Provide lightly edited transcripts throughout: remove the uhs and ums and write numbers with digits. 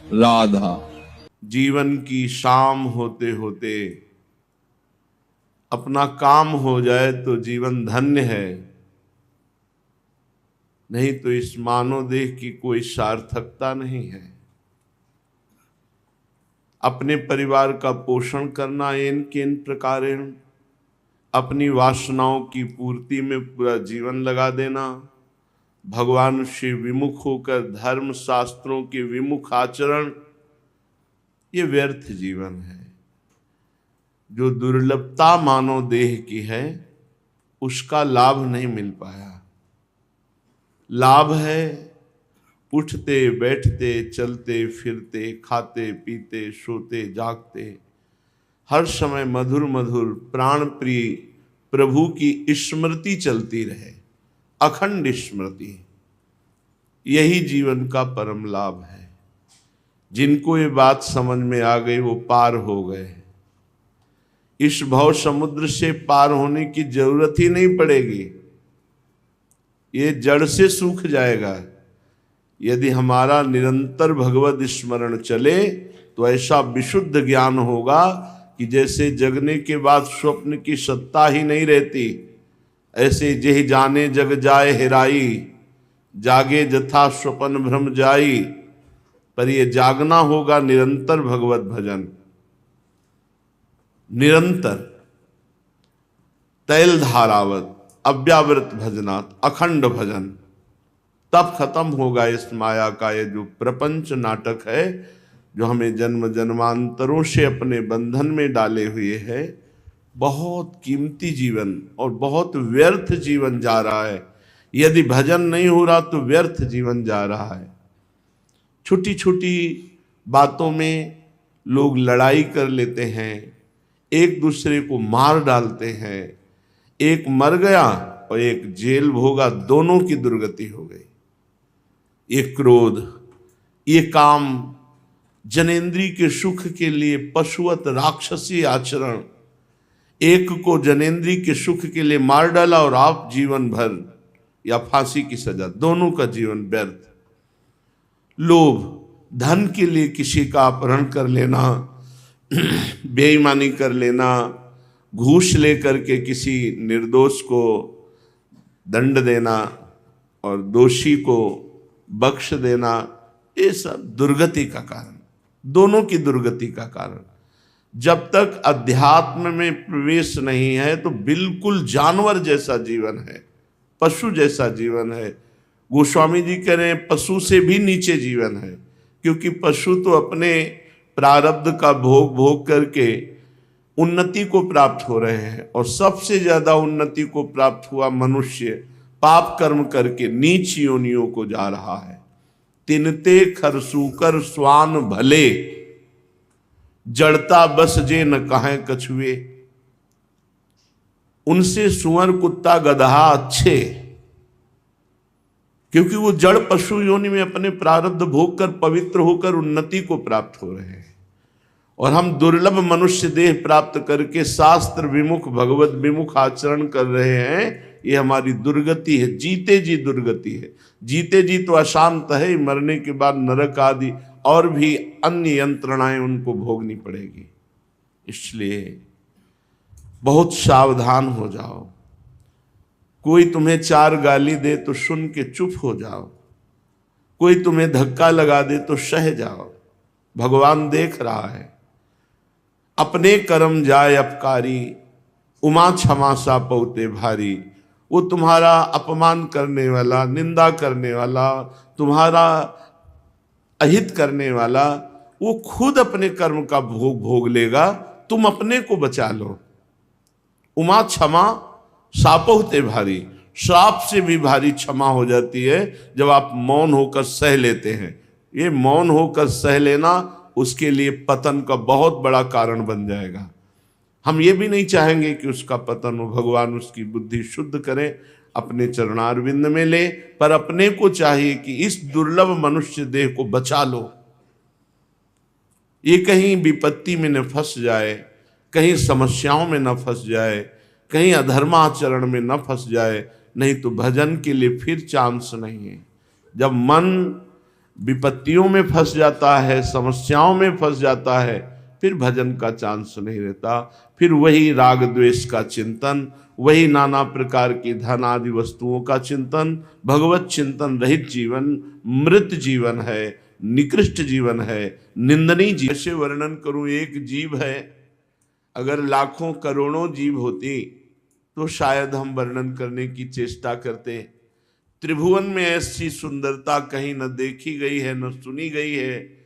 राधा। जीवन की शाम होते होते अपना काम हो जाए तो जीवन धन्य है, नहीं तो इस मानव देह की कोई सार्थकता नहीं है। अपने परिवार का पोषण करना इन किन प्रकारेण, अपनी वासनाओं की पूर्ति में पूरा जीवन लगा देना, भगवान से विमुख होकर धर्म शास्त्रों के विमुख आचरण, ये व्यर्थ जीवन है। जो दुर्लभता मानव देह की है उसका लाभ नहीं मिल पाया। लाभ है उठते बैठते चलते फिरते खाते पीते सोते जागते हर समय मधुर मधुर प्राण प्रिय प्रभु की स्मृति चलती रहे, अखंड स्मृति। यही जीवन का परम लाभ है। जिनको ये बात समझ में आ गई वो पार हो गए। इस भव समुद्र से पार होने की जरूरत ही नहीं पड़ेगी, ये जड़ से सूख जाएगा। यदि हमारा निरंतर भगवत स्मरण चले तो ऐसा विशुद्ध ज्ञान होगा कि जैसे जगने के बाद स्वप्न की सत्ता ही नहीं रहती, ऐसे जेहि जाने जग जाए हेराई, जागे जथा स्वप्न भ्रम जाई। पर ये जागना होगा निरंतर भगवत भजन, निरंतर तैल धारावत अव्यावृत भजनात् अखंड भजन। तब खत्म होगा इस माया का ये जो प्रपंच नाटक है, जो हमें जन्म जन्मांतरों से अपने बंधन में डाले हुए है। बहुत कीमती जीवन और बहुत व्यर्थ जीवन जा रहा है। यदि भजन नहीं हो रहा तो व्यर्थ जीवन जा रहा है। छोटी छोटी बातों में लोग लड़ाई कर लेते हैं, एक दूसरे को मार डालते हैं। एक मर गया और एक जेल भोगा, दोनों की दुर्गति हो गई। ये क्रोध, ये काम, जनेंद्री के सुख के लिए पशुवत राक्षसी आचरण, एक को जनेंद्री के सुख के लिए मार डाला और आप जीवन भर या फांसी की सजा, दोनों का जीवन व्यर्थ। लोभ, धन के लिए किसी का अपहरण कर लेना, बेईमानी कर लेना, घूस लेकर के किसी निर्दोष को दंड देना और दोषी को बख्श देना, ये सब दुर्गति का कारण, दोनों की दुर्गति का कारण। जब तक अध्यात्म में प्रवेश नहीं है तो बिल्कुल जानवर जैसा जीवन है, पशु जैसा जीवन है। गोस्वामी जी कह रहे हैं पशु से भी नीचे जीवन है, क्योंकि पशु तो अपने प्रारब्ध का भोग भोग करके उन्नति को प्राप्त हो रहे हैं, और सबसे ज्यादा उन्नति को प्राप्त हुआ मनुष्य पाप कर्म करके नीच योनियों को जा रहा है। तिनते खरसूकर स्वान भले, जड़ता बस जे न कहें कछुए। उनसे सुअर कुत्ता गधा अच्छे, क्योंकि वो जड़ पशु योनि में अपने प्रारब्ध भोग कर पवित्र होकर उन्नति को प्राप्त हो रहे हैं। और हम दुर्लभ मनुष्य देह प्राप्त करके शास्त्र विमुख भगवत विमुख आचरण कर रहे हैं। ये हमारी दुर्गति है, जीते जी दुर्गति है। जीते जी तो अशांत है, मरने के बाद नरक आदि और भी अन्य यंत्रणाएं उनको भोगनी पड़ेगी। इसलिए बहुत सावधान हो जाओ। कोई तुम्हें चार गाली दे तो सुन के चुप हो जाओ, कोई तुम्हें धक्का लगा दे तो सह जाओ। भगवान देख रहा है। अपने कर्म जाए अपकारी, उमा क्षमा सा पौते भारी। वो तुम्हारा अपमान करने वाला, निंदा करने वाला, तुम्हारा अहित करने वाला, वो खुद अपने कर्म का भोग भोग लेगा, तुम अपने को बचा लो। उमा क्षमा सापोहते भारी, श्राप से भी भारी क्षमा हो जाती है जब आप मौन होकर सह लेते हैं। ये मौन होकर सह लेना उसके लिए पतन का बहुत बड़ा कारण बन जाएगा। हम ये भी नहीं चाहेंगे कि उसका पतन हो। भगवान उसकी बुद्धि शुद्ध करें, अपने चरणारविंद में ले, पर अपने को चाहिए कि इस दुर्लभ मनुष्य देह को बचा लो। ये कहीं विपत्ति में न फंस जाए, कहीं समस्याओं में न फंस जाए, कहीं अधर्माचरण में न फंस जाए, नहीं तो भजन के लिए फिर चांस नहीं है। जब मन विपत्तियों में फंस जाता है, समस्याओं में फंस जाता है, फिर भजन का चांस नहीं रहता। फिर वही राग द्वेष का चिंतन, वही नाना प्रकार की धन आदि वस्तुओं का चिंतन, भगवत चिंतन रहित जीवन मृत जीवन है, निकृष्ट जीवन है, निंदनीय जीवन। ऐसे वर्णन करूं, एक जीव है, अगर लाखों करोड़ों जीव होती तो शायद हम वर्णन करने की चेष्टा करते। त्रिभुवन में ऐसी सुंदरता कहीं न देखी गई है न सुनी गई है।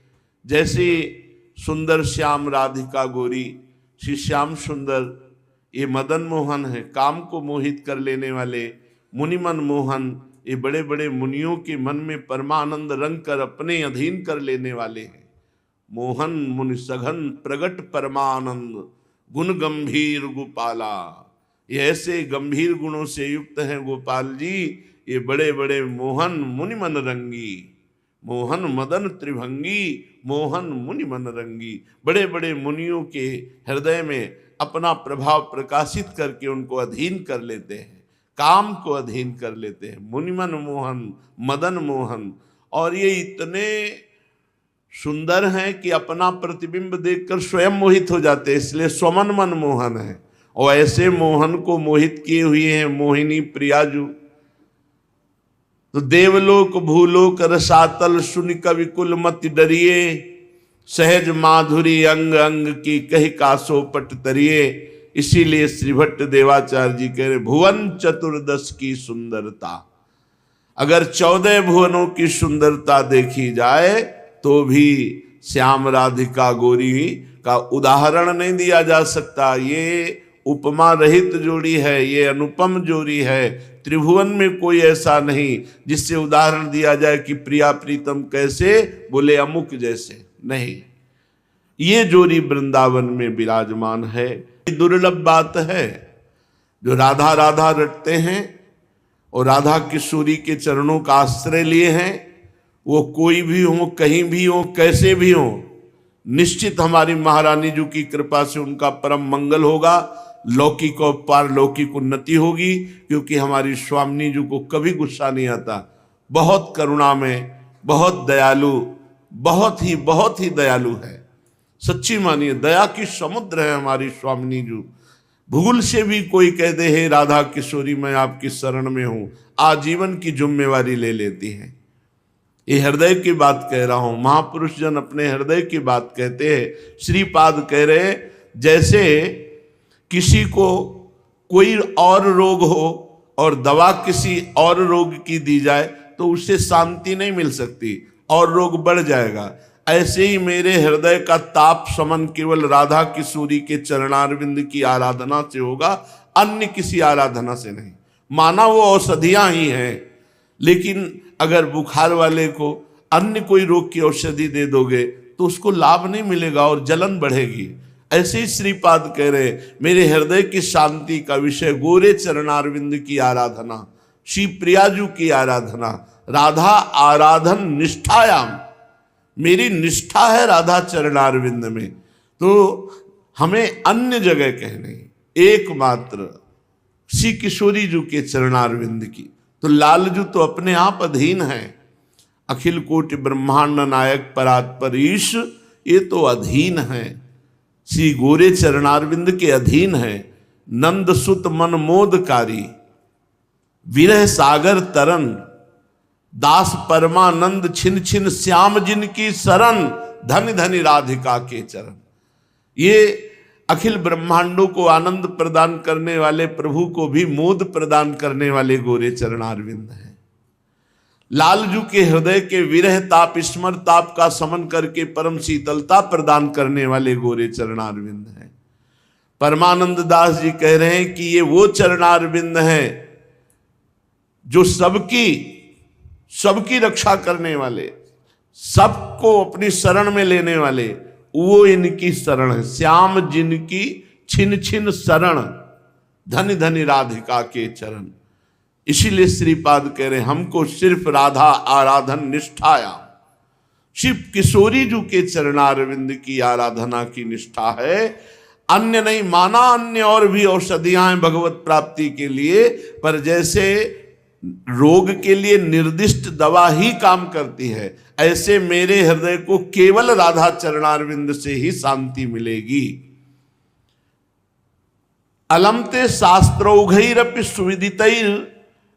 जैसे सुंदर श्याम राधिका गोरी, श्री श्याम सुंदर, ये मदन मोहन है, काम को मोहित कर लेने वाले मुनिमन मोहन, ये बड़े बड़े मुनियों के मन में परमानंद रंग कर अपने अधीन कर लेने वाले हैं। मोहन मुनि सघन प्रगट परमानंद, गुण गंभीर गोपाला, ये ऐसे गंभीर गुणों से युक्त हैं गोपाल जी, ये बड़े बड़े मोहन मुनि मन रंगी, मोहन मदन त्रिभंगी, मोहन मुनि मन रंगी। बड़े बड़े मुनियों के हृदय में अपना प्रभाव प्रकाशित करके उनको अधीन कर लेते हैं, काम को अधीन कर लेते हैं। मुनिमन मोहन, मदन मोहन, और ये इतने सुंदर हैं कि अपना प्रतिबिंब देखकर स्वयं मोहित हो जाते हैं, इसलिए स्वमन मन मोहन है। और ऐसे मोहन को मोहित किए हुए हैं मोहिनी प्रियाजू। तो देवलोक भूलोक रसातल सुन कवि कुल मत डरिए, सहज माधुरी अंग अंग की कही कासो पट तरिए। इसीलिए श्री भट्ट देवाचार्य जी कह रहे, भुवन चतुर्दश की सुंदरता, अगर 14 भुवनों की सुंदरता देखी जाए तो भी श्याम राधिका गौरी का उदाहरण नहीं दिया जा सकता। ये उपमा रहित जोड़ी है, ये अनुपम जोड़ी है। त्रिभुवन में कोई ऐसा नहीं जिससे उदाहरण दिया जाए कि प्रिया प्रीतम कैसे, बोले अमुक जैसे, नहीं। ये जोड़ी वृंदावन में विराजमान है। दुर्लभ बात है, जो राधा राधा रटते हैं और राधा किशोरी के चरणों का आश्रय लिए हैं, वो कोई भी हो, कहीं भी हो, कैसे भी हो, निश्चित हमारी महारानी जी की कृपा से उनका परम मंगल होगा, लौकिक और पारलौकिक उन्नति होगी। क्योंकि हमारी स्वामिनी जी को कभी गुस्सा नहीं आता, बहुत करुणा में, बहुत दयालु, बहुत ही दयालु है। सच्ची मानिए, दया की समुद्र है हमारी स्वामिनी जी। भूल से भी कोई कह दे हे राधा किशोरी मैं आपकी शरण में हूं, आजीवन की जिम्मेवारी ले लेती हैं। ये हृदय की बात कह रहा हूं, महापुरुष जन अपने हृदय की बात कहते हैं। श्रीपाद कह रहे, जैसे किसी को कोई और रोग हो और दवा किसी और रोग की दी जाए तो उससे शांति नहीं मिल सकती और रोग बढ़ जाएगा। ऐसे ही मेरे हृदय का ताप शमन केवल राधा किशोरी के चरणारविंद की आराधना से होगा, अन्य किसी आराधना से नहीं। माना वो औषधियां ही हैं, लेकिन अगर बुखार वाले को अन्य कोई रोग की औषधि दे दोगे तो उसको लाभ नहीं मिलेगा और जलन बढ़ेगी। ऐसे ही श्रीपाद कह रहे, मेरे हृदय की शांति का विषय गोरे चरणारविंद की आराधना, श्री प्रियाजू की आराधना, राधा आराधन निष्ठायाम, मेरी निष्ठा है राधा चरणारविंद में। तो हमें अन्य जगह कहने, एकमात्र श्री किशोरी जी के चरणारविंद की। तो लालजू तो अपने आप अधीन है, अखिल कोटि ब्रह्मांड नायक परात्पर ईश, ये तो अधीन है, श्री गोरे चरणारविंद के अधीन है। नंद सुत मन मोदकारी, विरह सागर तरन, दास परमानंद छिन छिन श्याम जिनकी शरण, धन धनि राधिका के चरण। ये अखिल ब्रह्मांडों को आनंद प्रदान करने वाले, प्रभु को भी मोद प्रदान करने वाले गोरे चरणारविंद हैं। लालजू के हृदय के विरह ताप स्मर ताप का समन करके परम शीतलता प्रदान करने वाले गोरे चरणारविंद हैं। परमानंद दास जी कह रहे हैं कि ये वो चरणारविंद हैं जो सबकी रक्षा करने वाले, सबको अपनी शरण में लेने वाले, वो इनकी शरण है। श्याम जिनकी छिन छिन शरण, धनि धनि राधिका के चरण। इसीलिए श्रीपाद कह रहे, हमको सिर्फ राधा आराधन निष्ठाया, शिव किशोरी जी के चरणारविंद की आराधना की निष्ठा है, अन्य नहीं। माना अन्य और भी औषधियां हैं भगवत प्राप्ति के लिए, पर जैसे रोग के लिए निर्दिष्ट दवा ही काम करती है। ऐसे मेरे हृदय को केवल राधा चरणारविंद से ही शांति मिलेगी। अलमते शास्त्रौघैरपि सुविदितैर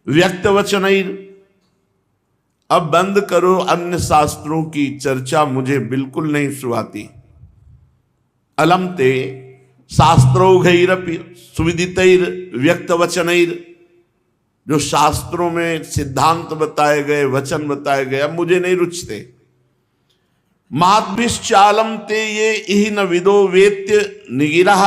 व्यक्तवचनैर। अब बंद करो, अन्य शास्त्रों की चर्चा मुझे बिल्कुल नहीं सुहाती। अलमते शास्त्रौघैरपि सुविदितैर व्यक्तवचनैर, जो शास्त्रों में सिद्धांत बताए गए, वचन बताए गए, अब मुझे नहीं रुचते। महात्भिश्चालम ते ये इहि न विदो वेत्य निगिरः।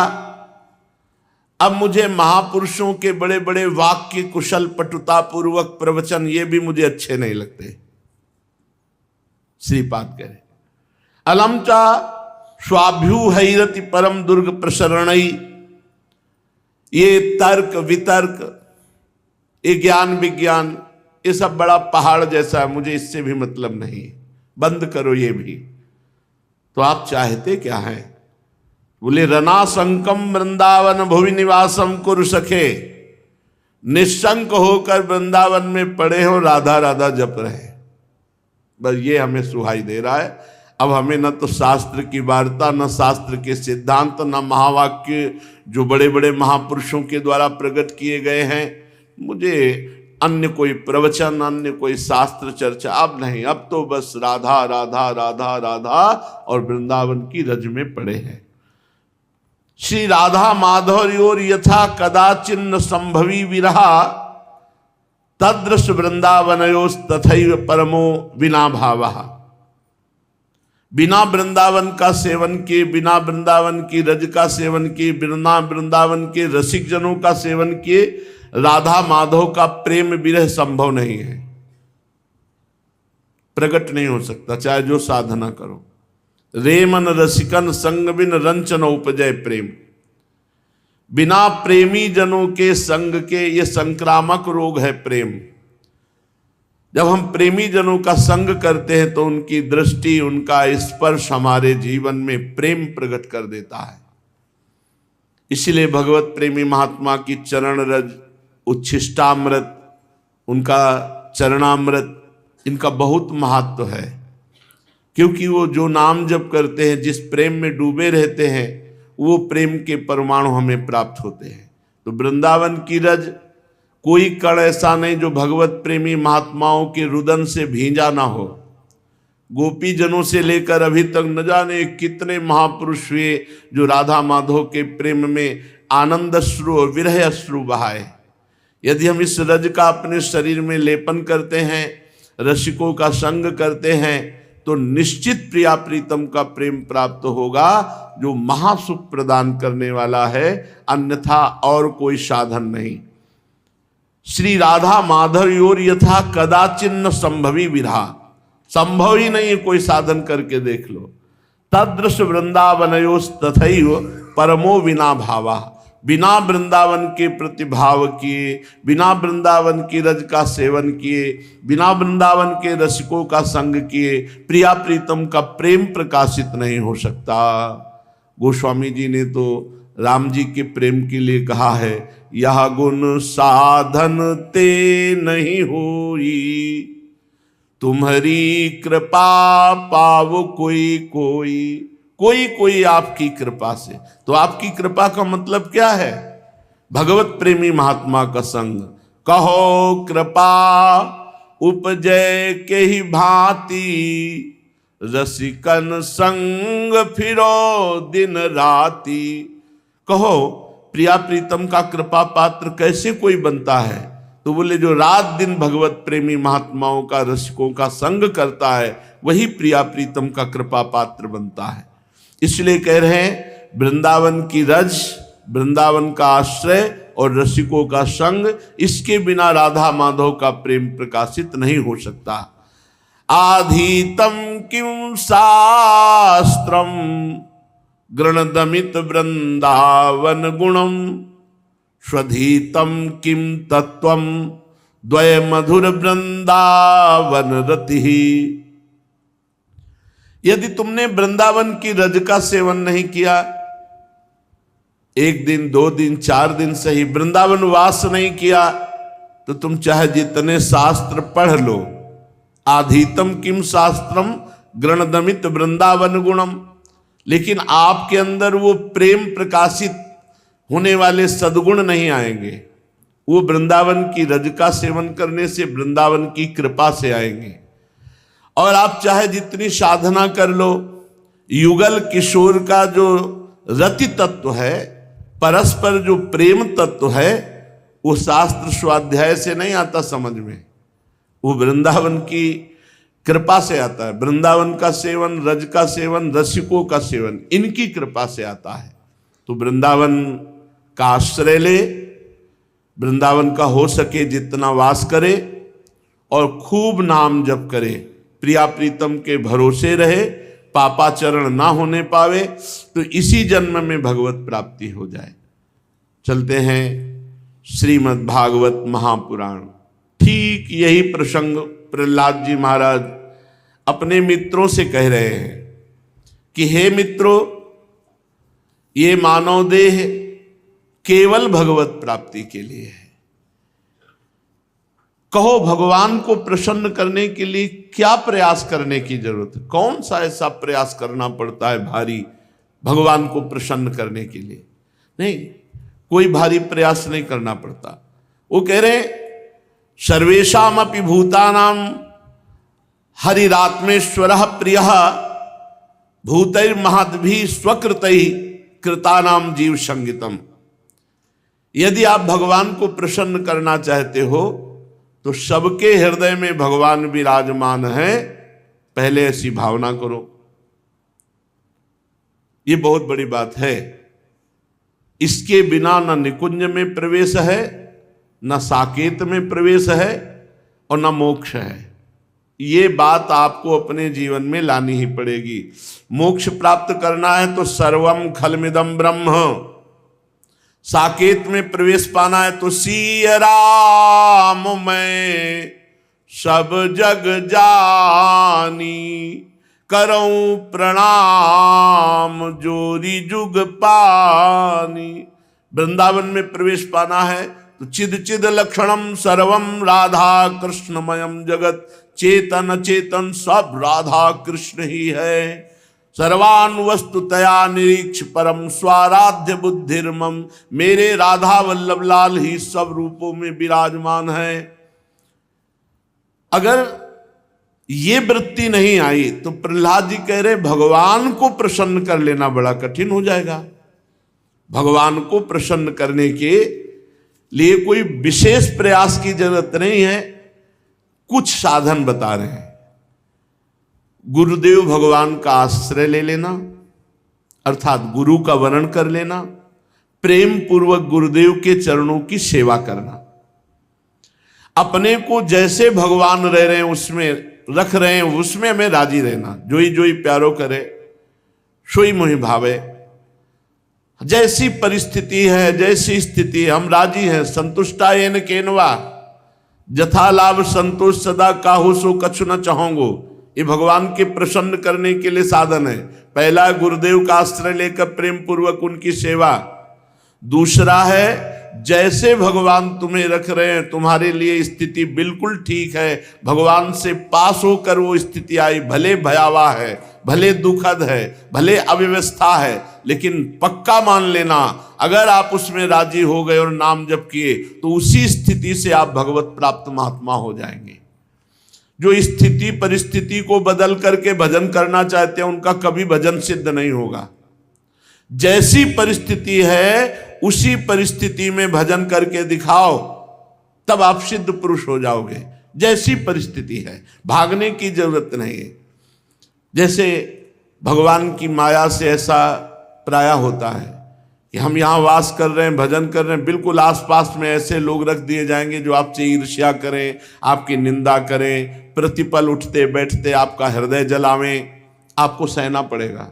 अब मुझे महापुरुषों के बड़े बड़े वाक्य, कुशल पटुता पूर्वक प्रवचन, ये भी मुझे अच्छे नहीं लगते। श्रीपाद कह रहे अलम चा स्वाभ्यूहैरति परम दुर्ग प्रसरणई। ये तर्क वितर्क, ये ज्ञान विज्ञान, ये सब बड़ा पहाड़ जैसा है, मुझे इससे भी मतलब नहीं। बंद करो ये भी। तो आप चाहते क्या है? बोले रनाशंकम वृंदावन भुवि निवासम कुरु सखे। निशंक होकर वृंदावन में पड़े हो, राधा राधा जप रहे। बस ये हमें सुहाई दे रहा है। अब हमें न तो शास्त्र की वार्ता, न शास्त्र के सिद्धांत, न महावाक्य जो बड़े बड़े महापुरुषों के द्वारा प्रकट किए गए हैं, मुझे अन्य कोई प्रवचन, अन्य कोई शास्त्र चर्चा अब नहीं। अब तो बस राधा राधा राधा राधा और वृंदावन की रज में पड़े हैं। श्री राधा माधुर्योर यथा कदाचिन्न संभवी विरहा, तदृश वृंदावनयोस् तथैव परमो विना भावः। बिना वृंदावन का सेवन किए, बिना वृंदावन की रज का सेवन किए, बिना वृंदावन के रसिक जनों का सेवन किए, राधा माधव का प्रेम विरह संभव नहीं है, प्रकट नहीं हो सकता, चाहे जो साधना करो। रेमन रसिकन संग बिन रंचन उपजय प्रेम। बिना प्रेमी जनों के संग के, ये संक्रामक रोग है प्रेम। जब हम प्रेमी जनों का संग करते हैं तो उनकी दृष्टि, उनका स्पर्श हमारे जीवन में प्रेम प्रकट कर देता है। इसलिए भगवत प्रेमी महात्मा की चरण रज, उच्छिष्टामृत, उनका चरणामृत, इनका बहुत महत्व है। क्योंकि वो जो नाम जप करते हैं, जिस प्रेम में डूबे रहते हैं, वो प्रेम के परमाणु हमें प्राप्त होते हैं। तो वृंदावन की रज, कोई कण ऐसा नहीं जो भगवत प्रेमी महात्माओं के रुदन से भींजा ना हो। गोपी जनों से लेकर अभी तक न जाने कितने महापुरुष हुए जो राधा माधव के प्रेम में आनंद अश्रु और विरह अश्रु बहाए। यदि हम इस रज का अपने शरीर में लेपन करते हैं, रसिकों का संग करते हैं, तो निश्चित प्रिया प्रीतम का प्रेम प्राप्त होगा, जो महासुख प्रदान करने वाला है, अन्यथा और कोई साधन नहीं। श्री राधा माधुर्योर यथा कदाचिन्न संभवी विरहा, संभव ही नहीं है, कोई साधन करके देख लो। तदृश वृंदावनयोस् तथैव परमो विना भावा। बिना वृंदावन के प्रतिभाव किए, बिना वृंदावन की रज का सेवन किए, बिना वृंदावन के रसिकों का संग किए, प्रिया प्रीतम का प्रेम प्रकाशित नहीं हो सकता। गोस्वामी जी ने तो राम जी के प्रेम के लिए कहा है, यह गुण साधन ते नहीं होई, तुम्हारी कृपा पावो कोई कोई। कोई कोई आपकी कृपा से। तो आपकी कृपा का मतलब क्या है? भगवत प्रेमी महात्मा का संग। कहो कृपा उपजय के ही भांति, रसिकन संग फिरो दिन राती। कहो प्रिया प्रीतम का कृपा पात्र कैसे कोई बनता है? तो बोले जो रात दिन भगवत प्रेमी महात्माओं का, रसिकों का संग करता है, वही प्रिया प्रीतम का कृपा पात्र बनता है। इसलिए कह रहे हैं वृंदावन की रज, वृंदावन का आश्रय और रसिकों का संग, इसके बिना राधा माधव का प्रेम प्रकाशित नहीं हो सकता। आधीतम किम शास्त्रम गृणदमित वृंदावन गुणम, स्वधीतम किम तत्वम द्वय मधुर वृंदावन रति। यदि तुमने वृंदावन की रज का सेवन नहीं किया, एक दिन, 2 दिन, 4 दिन सही, वृंदावन वास नहीं किया, तो तुम चाहे जितने शास्त्र पढ़ लो, आधीतम किम शास्त्रम गृणदमित वृंदावन गुणम, लेकिन आपके अंदर वो प्रेम प्रकाशित होने वाले सद्गुण नहीं आएंगे। वो वृंदावन की रज का सेवन करने से, वृंदावन की कृपा से आएंगे। और आप चाहे जितनी साधना कर लो, युगल किशोर का जो रति तत्व है, परस्पर जो प्रेम तत्व है, वो शास्त्र स्वाध्याय से नहीं आता समझ में, वो वृंदावन की कृपा से आता है। वृंदावन का सेवन, रज का सेवन, रसिकों का सेवन, इनकी कृपा से आता है। तो वृंदावन का आश्रय ले, वृंदावन का हो सके जितना वास करे और खूब नाम जप करे, प्रिया प्रीतम के भरोसे रहे, पापाचरण ना होने पावे, तो इसी जन्म में भगवत प्राप्ति हो जाए। चलते हैं श्रीमद् भागवत महापुराण। ठीक यही प्रसंग प्रहलाद जी महाराज अपने मित्रों से कह रहे हैं कि हे मित्रों, ये मानव देह केवल भगवत प्राप्ति के लिए है। कहो भगवान को प्रसन्न करने के लिए क्या प्रयास करने की जरूरत है? कौन सा ऐसा प्रयास करना पड़ता है भारी भगवान को प्रसन्न करने के लिए? नहीं, कोई भारी प्रयास नहीं करना पड़ता। वो कह रहे हैं सर्वेषाम अपि भूतानाम हरिरात्मेश्वरः प्रियः भूतैर्महद्भिः स्वकृतैः कृतानाम जीव संगीतम। यदि आप भगवान को प्रसन्न करना चाहते हो तो सबके हृदय में भगवान विराजमान है, पहले ऐसी भावना करो। ये बहुत बड़ी बात है। इसके बिना न निकुंज में प्रवेश है, न साकेत में प्रवेश है और न मोक्ष है। ये बात आपको अपने जीवन में लानी ही पड़ेगी। मोक्ष प्राप्त करना है तो सर्वम खलमिदम ब्रह्म, साकेत में प्रवेश पाना है तो सिय राम मैं सब जग जानी, करऊं प्रणाम जोरी जुग पानी। वृंदावन में प्रवेश पाना है तो चिद चिद लक्षणम सर्वम राधा कृष्णमयम जगत, चेतन चेतन सब राधा कृष्ण ही है। सर्वान वस्तु तया निरीक्ष परम स्वाराध्य बुद्धिर्मम, मेरे राधा वल्लभ लाल ही सब रूपों में विराजमान है। अगर ये वृत्ति नहीं आई तो प्रहलाद जी कह रहे भगवान को प्रसन्न कर लेना बड़ा कठिन हो जाएगा। भगवान को प्रसन्न करने के लिए कोई विशेष प्रयास की जरूरत नहीं है, कुछ साधन बता रहे हैं। गुरुदेव भगवान का आश्रय ले लेना, अर्थात गुरु का वर्ण कर लेना, प्रेम पूर्वक गुरुदेव के चरणों की सेवा करना, अपने को जैसे भगवान रह रहे हैं उसमें रख रहे हैं उसमें हमें राजी रहना। जोई जोई प्यारो करे सोई मोहि भावे। जैसी परिस्थिति है, जैसी स्थिति, हम राजी हैं। संतुष्टायेन केनवा जथा लाभ संतोष सदा काहू सो कछु न चाहोगो। ये भगवान के प्रसन्न करने के लिए साधन है। पहला गुरुदेव का आश्रय लेकर प्रेम पूर्वक उनकी सेवा। दूसरा है जैसे भगवान तुम्हें रख रहे हैं, तुम्हारे लिए स्थिति बिल्कुल ठीक है, भगवान से पास होकर वो स्थिति आई, भले भयावह है, भले दुखद है, भले अव्यवस्था है, लेकिन पक्का मान लेना अगर आप उसमें राजी हो गए और नाम जप किए तो उसी स्थिति से आप भगवत प्राप्त महात्मा हो जाएंगे। जो स्थिति परिस्थिति को बदल करके भजन करना चाहते हैं उनका कभी भजन सिद्ध नहीं होगा। जैसी परिस्थिति है उसी परिस्थिति में भजन करके दिखाओ, तब आप सिद्ध पुरुष हो जाओगे। जैसी परिस्थिति है, भागने की जरूरत नहीं है। जैसे भगवान की माया से ऐसा प्राय होता है कि हम यहाँ वास कर रहे हैं, भजन कर रहे हैं, बिल्कुल आसपास में ऐसे लोग रख दिए जाएंगे जो आपसे ईर्ष्या करें, आपकी निंदा करें, प्रतिपल उठते बैठते आपका हृदय जलावें, आपको सहना पड़ेगा।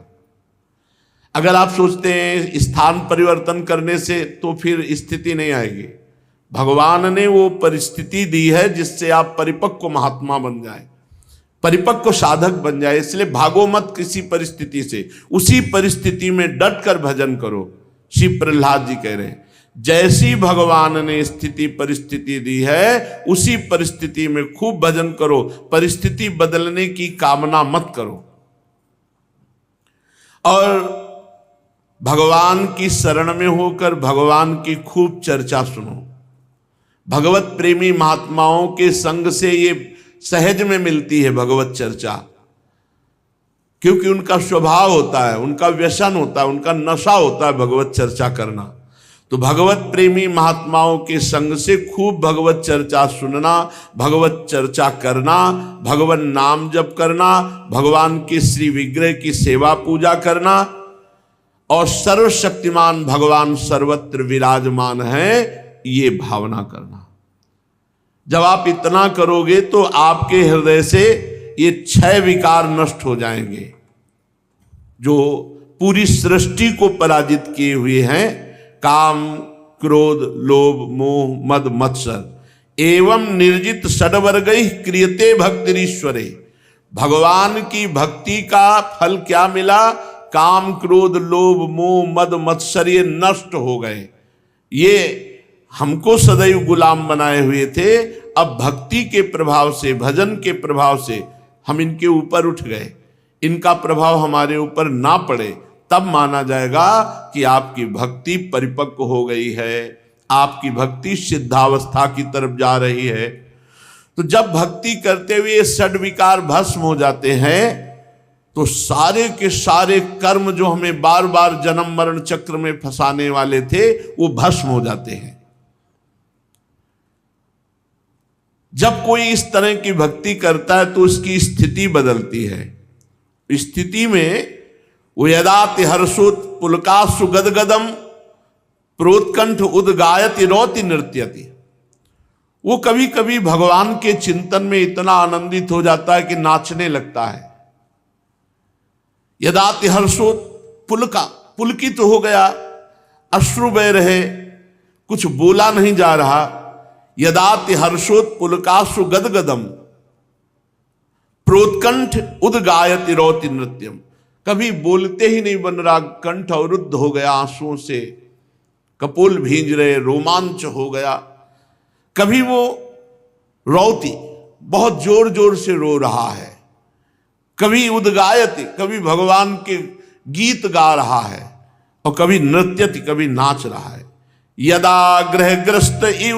अगर आप सोचते हैं स्थान परिवर्तन करने से तो फिर स्थिति नहीं आएगी। भगवान ने वो परिस्थिति दी है जिससे आप परिपक्व महात्मा बन जाए, परिपक्व साधक बन जाए। इसलिए भागो मत किसी परिस्थिति से, उसी परिस्थिति में डट कर भजन करो। श्री प्रहलाद जी कह रहे हैं जैसी भगवान ने स्थिति परिस्थिति दी है उसी परिस्थिति में खूब भजन करो, परिस्थिति बदलने की कामना मत करो। और भगवान की शरण में होकर भगवान की खूब चर्चा सुनो। भगवत प्रेमी महात्माओं के संग से ये सहज में मिलती है भगवत चर्चा, क्योंकि उनका स्वभाव होता है, उनका व्यसन होता है, उनका नशा होता है भगवत चर्चा करना। तो भगवत प्रेमी महात्माओं के संग से खूब भगवत चर्चा सुनना, भगवत चर्चा करना, भगवान नाम जप करना, भगवान के श्री विग्रह की सेवा पूजा करना, और सर्वशक्तिमान भगवान सर्वत्र विराजमान है ये भावना करना। जब आप इतना करोगे तो आपके हृदय से ये 6 विकार नष्ट हो जाएंगे जो पूरी सृष्टि को पराजित किए हुए हैं। काम, क्रोध, लोभ, मोह, मद, मत्सर एवं निर्जित षड्वर्गैः क्रियते भक्तिरीश्वरे। भगवान की भक्ति का फल क्या मिला? काम, क्रोध, लोभ, मोह, मद, मत्सर ये नष्ट हो गए। ये हमको सदैव गुलाम बनाए हुए थे, अब भक्ति के प्रभाव से, भजन के प्रभाव से हम इनके ऊपर उठ गए। इनका प्रभाव हमारे ऊपर ना पड़े तब माना जाएगा कि आपकी भक्ति परिपक्व हो गई है, आपकी भक्ति सिद्धावस्था की तरफ जा रही है। तो जब भक्ति करते हुए षड विकार भस्म हो जाते हैं तो सारे के सारे कर्म जो हमें बार बार जन्म मरण चक्र में फंसाने वाले थे वो भस्म हो जाते हैं। जब कोई इस तरह की भक्ति करता है तो उसकी स्थिति बदलती है। स्थिति में वो यदाति हर्षोत पुलकासु गदगदम प्रोत्कंठ उद्गायति रोति नृत्यति। वो कभी कभी भगवान के चिंतन में इतना आनंदित हो जाता है कि नाचने लगता है। यदाति हर्षोत पुलकित हो गया, अश्रु बह रहे, कुछ बोला नहीं जा रहा। यदाति हर्षोत पुलकासु गदगदम प्रोत्कंठ उद्गायति रोति नृत्यम। कभी बोलते ही नहीं बन रहा, कंठ अवरुद्ध हो गया आंसुओं से, कपोल भींज रहे, रोमांच हो गया। कभी वो रोती, बहुत जोर जोर से रो रहा है। कभी उद्गायति, कभी भगवान के गीत गा रहा है, और कभी नृत्यति, कभी नाच रहा है। यदा ग्रहग्रस्त इव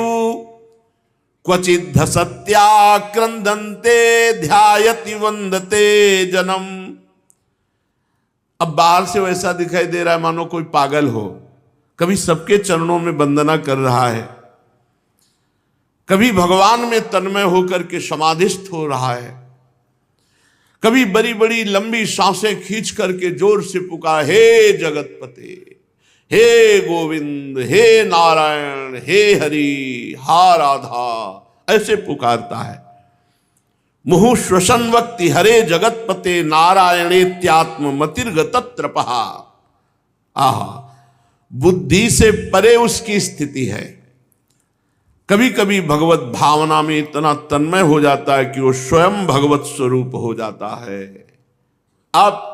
क्वचिद सत्याक्रंदन्ते ध्यायति वंदते जनम। अब बाहर से वैसा दिखाई दे रहा है मानो कोई पागल हो, कभी सबके चरणों में वंदना कर रहा है, कभी भगवान में तन्मय होकर के समाधिस्थ हो रहा है, कभी बड़ी बड़ी लंबी सांसें खींच करके जोर से पुकार, हे जगतपते, हे गोविंद, हे नारायण, हे हरि, हा राधा, ऐसे पुकारता है। मुहु श्वसन वक्ति हरे जगतपते नारायणेत्यात्म मतिर्गतत्रपहा। आहा, बुद्धि से परे उसकी स्थिति है। कभी कभी भगवत भावना में इतना तन्मय हो जाता है कि वो स्वयं भगवत स्वरूप हो जाता है। अब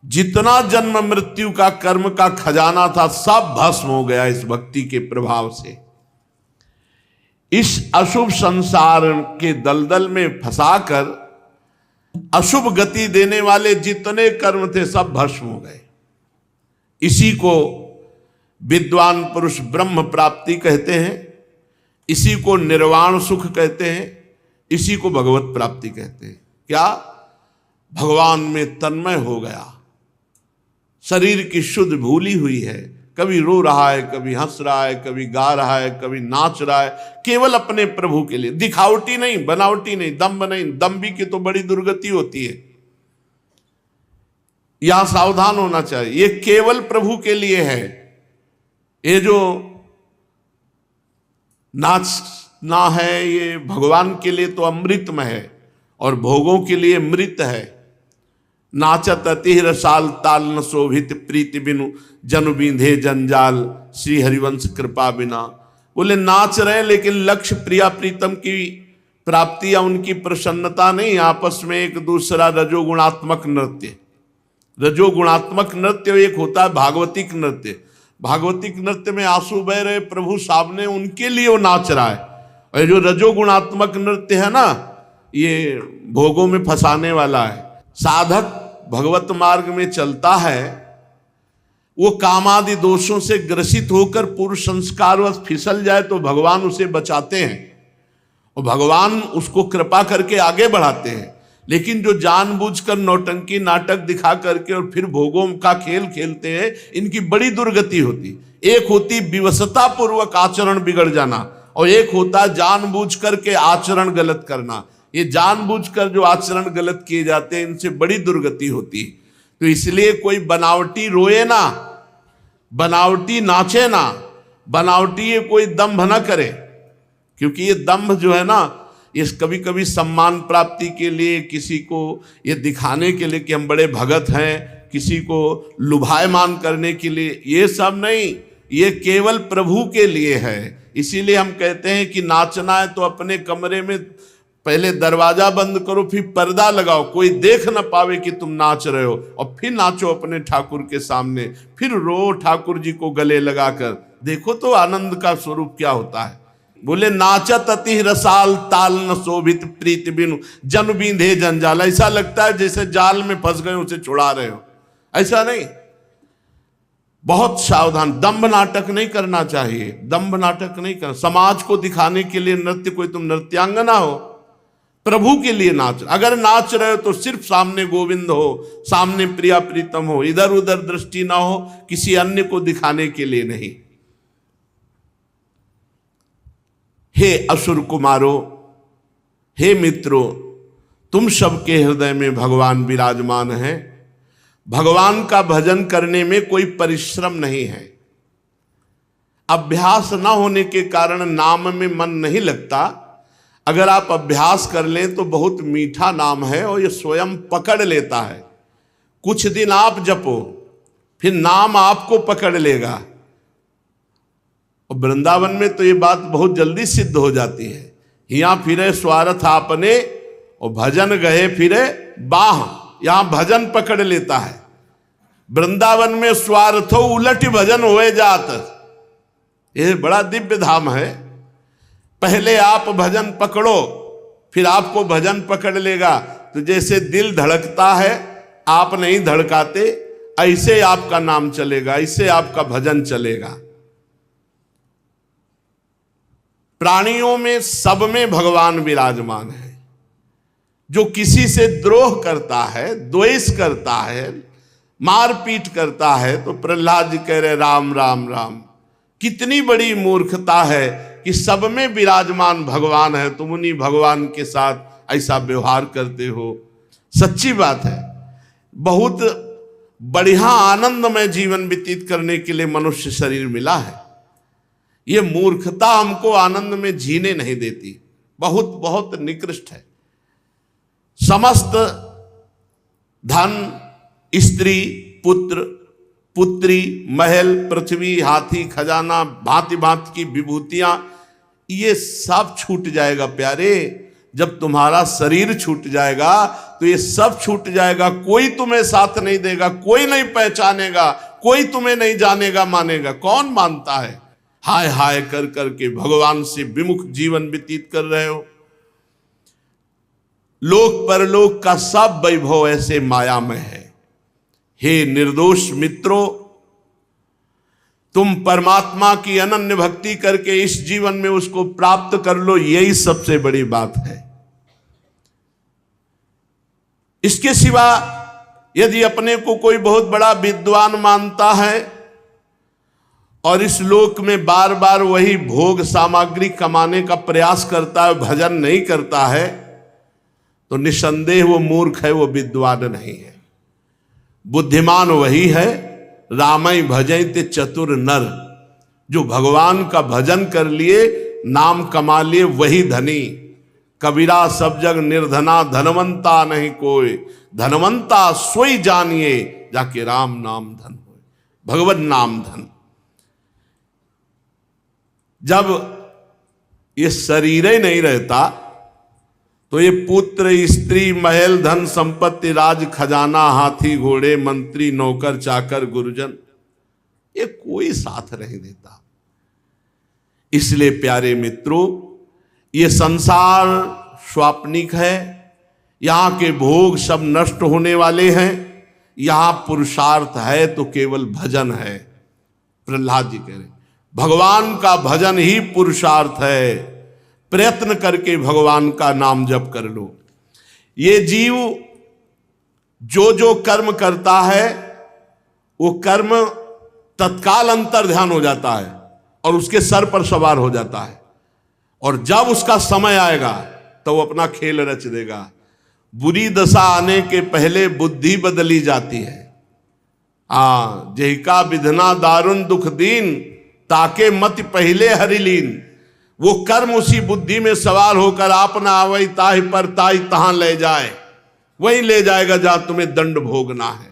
जितना जन्म मृत्यु का कर्म का खजाना था सब भस्म हो गया इस भक्ति के प्रभाव से। इस अशुभ संसार के दलदल में फंसाकर अशुभ गति देने वाले जितने कर्म थे सब भस्म हो गए। इसी को विद्वान पुरुष ब्रह्म प्राप्ति कहते हैं, इसी को निर्वाण सुख कहते हैं, इसी को भगवत प्राप्ति कहते हैं। क्या? भगवान में तन्मय हो गया, शरीर की शुद्ध भूली हुई है, कभी रो रहा है, कभी हंस रहा है, कभी गा रहा है, कभी नाच रहा है, केवल अपने प्रभु के लिए। दिखावटी नहीं, बनावटी नहीं, दम्भ नहीं। दम्भी की तो बड़ी दुर्गति होती है, यहां सावधान होना चाहिए। ये केवल प्रभु के लिए है। ये जो नाचना है ये भगवान के लिए तो अमृतमय है और भोगों के लिए मृत है। नाचत अति रसाल ताल न शोभित प्रीति बिनु जनु बींधे जंजाल श्री हरिवंश कृपा बिना। बोले नाच रहे लेकिन लक्ष्य प्रिया प्रीतम की प्राप्ति या उनकी प्रसन्नता नहीं, आपस में एक दूसरा रजोगुणात्मक नृत्य। रजोगुणात्मक नृत्य एक होता है भागवतिक नृत्य। भागवतिक नृत्य में आंसू बह रहे प्रभु सामने, उनके लिए वो नाच रहा है। और जो रजोगुणात्मक नृत्य है ना, ये भोगों में फंसाने वाला है। साधक भगवत मार्ग में चलता है, वो कामादि दोषों से ग्रसित होकर पूर्व संस्कारवश फिसल जाए तो भगवान उसे बचाते हैं और भगवान उसको कृपा करके आगे बढ़ाते हैं। लेकिन जो जानबूझकर नौटंकी नाटक दिखा करके और फिर भोगों का खेल खेलते हैं, इनकी बड़ी दुर्गति होती। एक होती विवशता पूर्वक आचरण बिगड़ जाना, और एक होता जानबूझ करके आचरण गलत करना। ये जानबूझकर जो आचरण गलत किए जाते हैं, इनसे बड़ी दुर्गति होती। तो इसलिए कोई बनावटी रोए ना, बनावटी नाचे ना, बनावटी ये कोई दंभ ना करे, क्योंकि ये दंभ जो है ना, ये कभी कभी सम्मान प्राप्ति के लिए, किसी को ये दिखाने के लिए कि हम बड़े भगत हैं, किसी को लुभायमान करने के लिए, ये सब नहीं, ये केवल प्रभु के लिए है। इसीलिए हम कहते हैं कि नाचना है तो अपने कमरे में पहले दरवाजा बंद करो, फिर पर्दा लगाओ, कोई देख ना पावे कि तुम नाच रहे हो, और फिर नाचो अपने ठाकुर के सामने, फिर रो ठाकुर जी को गले लगाकर। देखो तो आनंद का स्वरूप क्या होता है। बोले नाचत अति रसाल ताल न शोभित प्रीत बिनु जन बींधे जंजाल। ऐसा लगता है जैसे जाल में फंस गए उसे छुड़ा रहे हो, ऐसा नहीं। बहुत सावधान, दंभ नाटक नहीं करना चाहिए, दंभ नाटक नहीं करना। समाज को दिखाने के लिए नृत्य, कोई तुम नृत्यांगना हो, प्रभु के लिए नाच। अगर नाच रहे हो तो सिर्फ सामने गोविंद हो, सामने प्रिया प्रीतम हो, इधर उधर दृष्टि ना हो, किसी अन्य को दिखाने के लिए नहीं। हे असुर कुमारो, हे मित्रों, तुम सबके हृदय में भगवान विराजमान हैं। भगवान का भजन करने में कोई परिश्रम नहीं है। अभ्यास न होने के कारण नाम में मन नहीं लगता। अगर आप अभ्यास कर लें तो बहुत मीठा नाम है और ये स्वयं पकड़ लेता है। कुछ दिन आप जपो, फिर नाम आपको पकड़ लेगा। और वृंदावन में तो ये बात बहुत जल्दी सिद्ध हो जाती है। यहाँ फिरे स्वार्थ आपने और भजन गए फिरे बाह, यहाँ भजन पकड़ लेता है। वृंदावन में स्वार्थो उलट भजन हुए जात। ये बड़ा दिव्य धाम है। पहले आप भजन पकड़ो, फिर आपको भजन पकड़ लेगा। तो जैसे दिल धड़कता है, आप नहीं धड़काते, ऐसे आपका नाम चलेगा, ऐसे आपका भजन चलेगा। प्राणियों में सब में भगवान विराजमान है। जो किसी से द्रोह करता है, द्वेष करता है, मारपीट करता है, तो प्रहलाद जी कह रहे राम राम राम। कितनी बड़ी मूर्खता है कि सब में विराजमान भगवान है, तुम उन्हीं भगवान के साथ ऐसा व्यवहार करते हो। सच्ची बात है। बहुत बढ़िया आनंदमय जीवन व्यतीत करने के लिए मनुष्य शरीर मिला है। ये मूर्खता हमको आनंद में जीने नहीं देती। बहुत बहुत निकृष्ट है। समस्त धन, स्त्री, पुत्र, पुत्री, महल, पृथ्वी, हाथी, खजाना, भांति भांति की विभूतियां, ये सब छूट जाएगा प्यारे। जब तुम्हारा शरीर छूट जाएगा तो ये सब छूट जाएगा। कोई तुम्हें साथ नहीं देगा, कोई नहीं पहचानेगा, कोई तुम्हें नहीं जानेगा मानेगा। कौन मानता है? हाय हाय कर करके भगवान से विमुख जीवन व्यतीत कर रहे हो। लोक परलोक का सब वैभव ऐसे मायामय है। हे निर्दोष मित्रों, तुम परमात्मा की अनन्य भक्ति करके इस जीवन में उसको प्राप्त कर लो, यही सबसे बड़ी बात है। इसके सिवा यदि अपने को कोई बहुत बड़ा विद्वान मानता है और इस लोक में बार बार वही भोग सामग्री कमाने का प्रयास करता है, भजन नहीं करता है, तो निसंदेह वो मूर्ख है, वो विद्वान नहीं है। बुद्धिमान वही है, रामई भजैते चतुर नर। जो भगवान का भजन कर लिए, नाम कमा लिए, वही धनी। कबीरा सब जग निर्धना, धनवंता नहीं कोई। धनवंता सोई जानिए, जाके राम नाम धन हो। भगवान नाम धन। जब ये शरीर ही नहीं रहता तो ये पुत्र, स्त्री, महल, धन संपत्ति, राज खजाना, हाथी घोड़े, मंत्री, नौकर, चाकर, गुरुजन, ये कोई साथ नहीं देता। इसलिए प्यारे मित्रों, ये संसार स्वाप्निक है, यहां के भोग सब नष्ट होने वाले हैं। यहां पुरुषार्थ है तो केवल भजन है। प्रहलाद जी कह रहे भगवान का भजन ही पुरुषार्थ है, प्रयत्न करके भगवान का नाम जप कर लो। ये जीव जो जो कर्म करता है वो कर्म तत्काल अंतर ध्यान हो जाता है और उसके सर पर सवार हो जाता है, और जब उसका समय आएगा तो वो अपना खेल रच देगा। बुरी दशा आने के पहले बुद्धि बदली जाती है। जहिका विधना दारुण दुख दीन, ताके मत पहले हरिलीन। वो कर्म उसी बुद्धि में सवार होकर आप ना आवई ताहि पर ताहि तहां ले जाए, वहीं ले जाएगा जहां तुम्हें दंड भोगना है।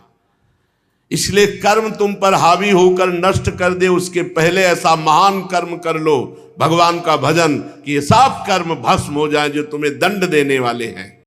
इसलिए कर्म तुम पर हावी होकर नष्ट कर दे, उसके पहले ऐसा महान कर्म कर लो भगवान का भजन कि ये सब कर्म भस्म हो जाए जो तुम्हें दंड देने वाले हैं।